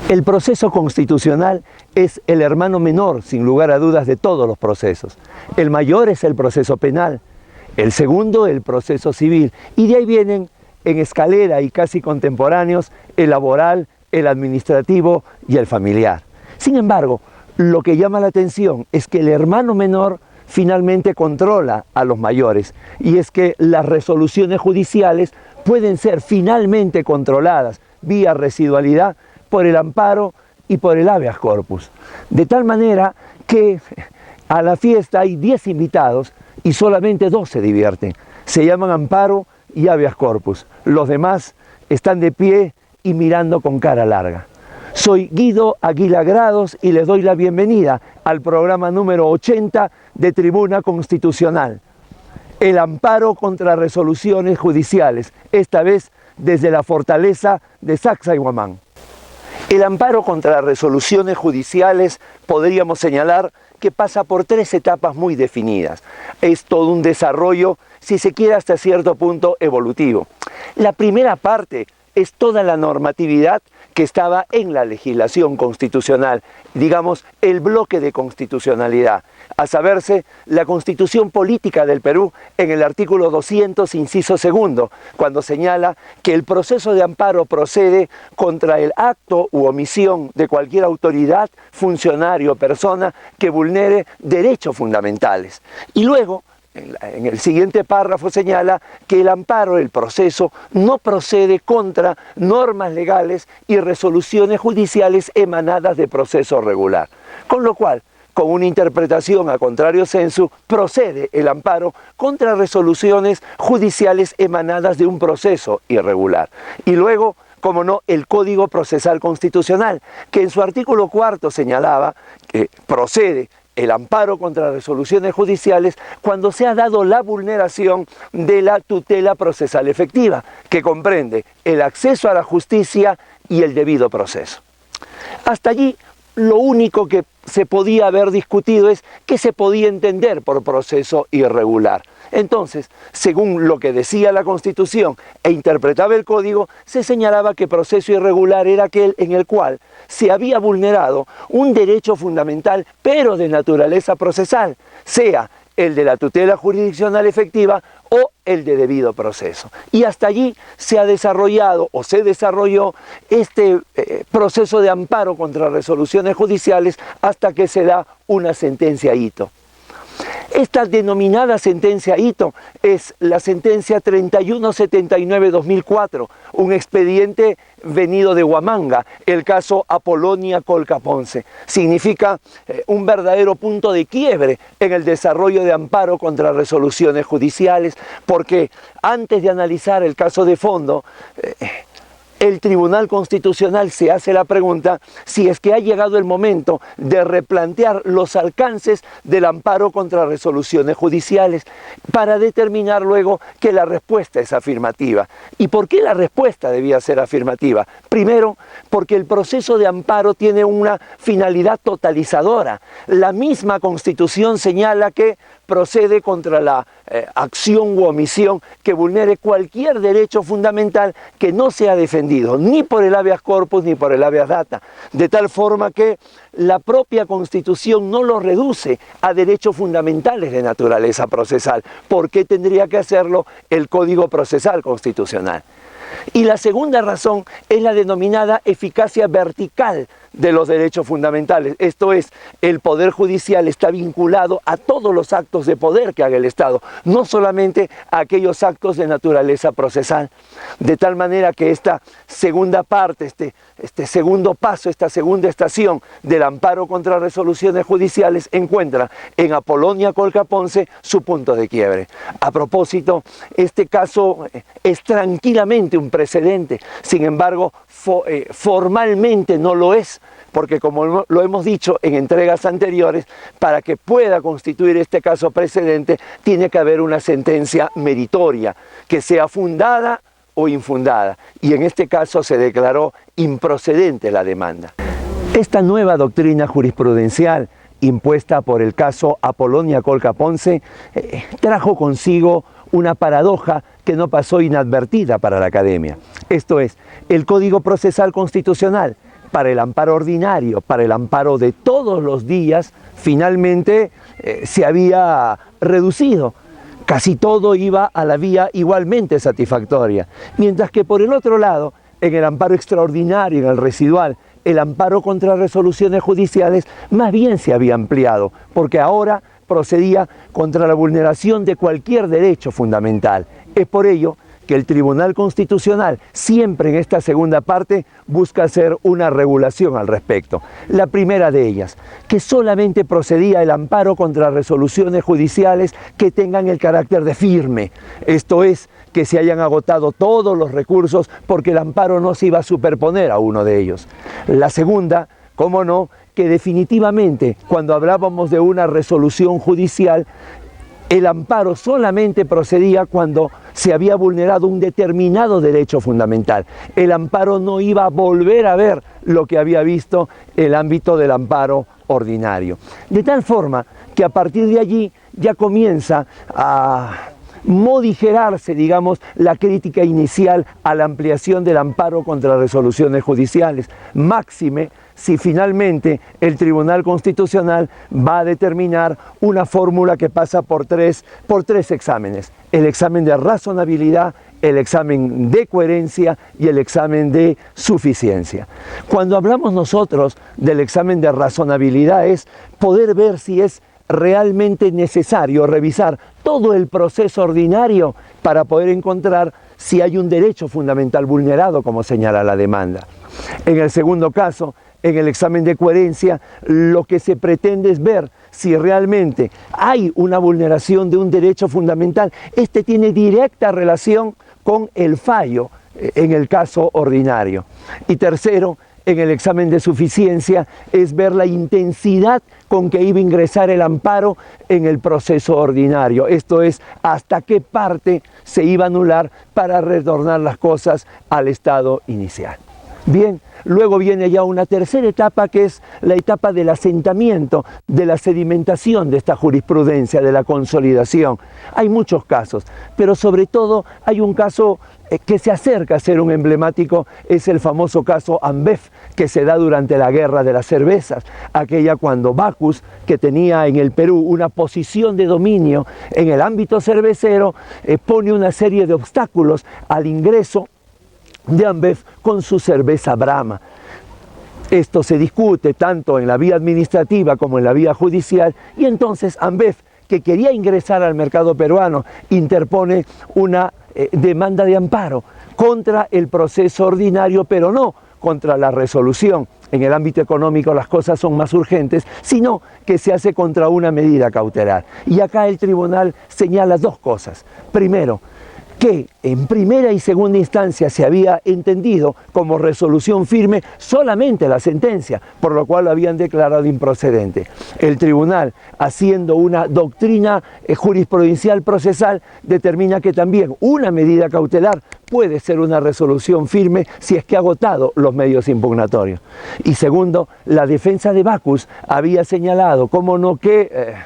El proceso constitucional es el hermano menor, sin lugar a dudas, de todos los procesos. El mayor es el proceso penal, el segundo el proceso civil, y de ahí vienen en escalera y casi contemporáneos el laboral, el administrativo y el familiar. Sin embargo, lo que llama la atención es que el hermano menor finalmente controla a los mayores, y es que las resoluciones judiciales pueden ser finalmente controladas vía residualidad por el amparo y por el habeas corpus. De tal manera que a la fiesta hay 10 invitados y solamente 2 se divierten. Se llaman amparo y habeas corpus. Los demás están de pie y mirando con cara larga. Soy Guido Aguila Grados y les doy la bienvenida al programa número 80 de Tribuna Constitucional. El amparo contra resoluciones judiciales, esta vez desde la fortaleza de Sacsayhuamán. El amparo contra resoluciones judiciales podríamos señalar que pasa por 3 etapas muy definidas. Es todo un desarrollo, si se quiere hasta cierto punto, evolutivo. La primera parte es toda la normatividad que estaba en la legislación constitucional, digamos, el bloque de constitucionalidad, a saberse la Constitución Política del Perú en el artículo 200, inciso segundo, cuando señala que el proceso de amparo procede contra el acto u omisión de cualquier autoridad, funcionario o persona que vulnere derechos fundamentales. Y luego, en el siguiente párrafo señala que el amparo, el proceso, no procede contra normas legales y resoluciones judiciales emanadas de proceso regular. Con lo cual, con una interpretación a contrario sensu, procede el amparo contra resoluciones judiciales emanadas de un proceso irregular. Y luego, como no, el Código Procesal Constitucional, que en su artículo 4 señalaba que procede el amparo contra resoluciones judiciales cuando se ha dado la vulneración de la tutela procesal efectiva, que comprende el acceso a la justicia y el debido proceso. Hasta allí, lo único que se podía haber discutido es qué se podía entender por proceso irregular. Entonces, según lo que decía la Constitución e interpretaba el Código, se señalaba que proceso irregular era aquel en el cual se había vulnerado un derecho fundamental, pero de naturaleza procesal, sea el de la tutela jurisdiccional efectiva o el de debido proceso. Y hasta allí se ha desarrollado o se desarrolló este proceso de amparo contra resoluciones judiciales hasta que se da una sentencia hito. Esta denominada sentencia hito es la sentencia 3179-2004, un expediente venido de Huamanga, el caso Apolonia Colca Ponce. Significa un verdadero punto de quiebre en el desarrollo de amparo contra resoluciones judiciales, porque antes de analizar el caso de fondo, el Tribunal Constitucional se hace la pregunta si es que ha llegado el momento de replantear los alcances del amparo contra resoluciones judiciales para determinar luego que la respuesta es afirmativa. ¿Y por qué la respuesta debía ser afirmativa? Primero, porque el proceso de amparo tiene una finalidad totalizadora. La misma Constitución señala que procede contra la acción u omisión que vulnere cualquier derecho fundamental que no sea defendido ni por el habeas corpus ni por el habeas data, de tal forma que la propia Constitución no lo reduce a derechos fundamentales de naturaleza procesal. ¿Por qué tendría que hacerlo el Código Procesal Constitucional? Y la segunda razón es la denominada eficacia vertical de los derechos fundamentales. Esto es, el Poder Judicial está vinculado a todos los actos de poder que haga el Estado, no solamente a aquellos actos de naturaleza procesal. De tal manera que esta segunda parte, este segundo paso, esta segunda estación del amparo contra resoluciones judiciales encuentra en Apolonia Colca Ponce su punto de quiebre. A propósito, este caso es tranquilamente un precedente, sin embargo, formalmente no lo es, porque como lo hemos dicho en entregas anteriores, para que pueda constituir este caso precedente, tiene que haber una sentencia meritoria, que sea fundada o infundada, y en este caso se declaró improcedente la demanda. Esta nueva doctrina jurisprudencial, impuesta por el caso Apolonia Colca Ponce, trajo consigo una paradoja que no pasó inadvertida para la academia. Esto es, el Código Procesal Constitucional para el amparo ordinario, para el amparo de todos los días, finalmente se había reducido. Casi todo iba a la vía igualmente satisfactoria. Mientras que por el otro lado, en el amparo extraordinario, en el residual, el amparo contra resoluciones judiciales más bien se había ampliado, porque ahora procedía contra la vulneración de cualquier derecho fundamental. Es por ello que el Tribunal Constitucional siempre en esta segunda parte busca hacer una regulación al respecto. La primera de ellas, que solamente procedía el amparo contra resoluciones judiciales que tengan el carácter de firme, esto es, que se hayan agotado todos los recursos porque el amparo no se iba a superponer a uno de ellos. La segunda, cómo no, que definitivamente cuando hablábamos de una resolución judicial, el amparo solamente procedía cuando se había vulnerado un determinado derecho fundamental. El amparo no iba a volver a ver lo que había visto el ámbito del amparo ordinario. De tal forma que a partir de allí ya comienza a morigerarse, digamos, la crítica inicial a la ampliación del amparo contra resoluciones judiciales, máxime si finalmente el Tribunal Constitucional va a determinar una fórmula que pasa por tres exámenes: el examen de razonabilidad, el examen de coherencia y el examen de suficiencia. Cuando hablamos nosotros del examen de razonabilidad es poder ver si es realmente necesario revisar todo el proceso ordinario para poder encontrar si hay un derecho fundamental vulnerado, como señala la demanda. En el segundo caso, en el examen de coherencia, lo que se pretende es ver si realmente hay una vulneración de un derecho fundamental. Este tiene directa relación con el fallo en el caso ordinario. Y tercero, en el examen de suficiencia, es ver la intensidad con que iba a ingresar el amparo en el proceso ordinario. Esto es, hasta qué parte se iba a anular para retornar las cosas al estado inicial. Bien, luego viene ya una tercera etapa, que es la etapa del asentamiento, de la sedimentación de esta jurisprudencia, de la consolidación. Hay muchos casos, pero sobre todo hay un caso que se acerca a ser un emblemático, es el famoso caso Ambev, que se da durante la Guerra de las Cervezas, aquella cuando Backus, que tenía en el Perú una posición de dominio en el ámbito cervecero, pone una serie de obstáculos al ingreso de Ambev con su cerveza Brahma. Esto se discute tanto en la vía administrativa como en la vía judicial, y entonces Ambev, que quería ingresar al mercado peruano, interpone una demanda de amparo contra el proceso ordinario, pero no contra la resolución. En el ámbito económico las cosas son más urgentes, sino que se hace contra una medida cautelar. Y acá el tribunal señala dos cosas. Primero, que en primera y segunda instancia se había entendido como resolución firme solamente la sentencia, por lo cual lo habían declarado improcedente. El tribunal, haciendo una doctrina jurisprudencial procesal, determina que también una medida cautelar puede ser una resolución firme si es que ha agotado los medios impugnatorios. Y segundo, la defensa de Backus había señalado, cómo no, que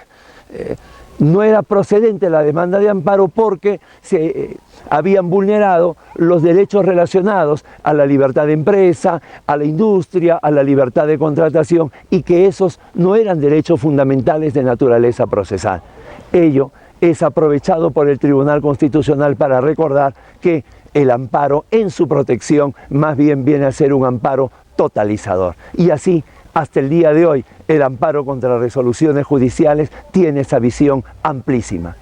no era procedente la demanda de amparo porque se habían vulnerado los derechos relacionados a la libertad de empresa, a la industria, a la libertad de contratación, y que esos no eran derechos fundamentales de naturaleza procesal. Ello es aprovechado por el Tribunal Constitucional para recordar que el amparo en su protección más bien viene a ser un amparo totalizador. Y así, hasta el día de hoy, el amparo contra resoluciones judiciales tiene esa visión amplísima.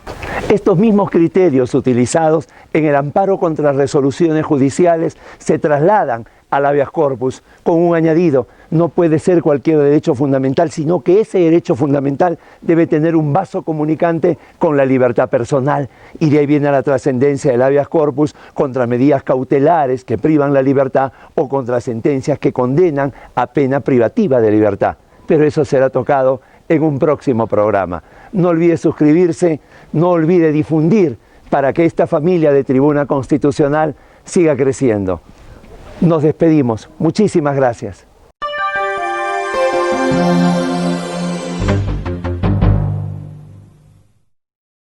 Estos mismos criterios utilizados en el amparo contra resoluciones judiciales se trasladan al habeas corpus con un añadido: no puede ser cualquier derecho fundamental, sino que ese derecho fundamental debe tener un vaso comunicante con la libertad personal. Y de ahí viene la trascendencia del habeas corpus contra medidas cautelares que privan la libertad o contra sentencias que condenan a pena privativa de libertad. Pero eso será tocado en un próximo programa. No olvide suscribirse, no olvide difundir para que esta familia de Tribuna Constitucional siga creciendo. Nos despedimos. Muchísimas gracias.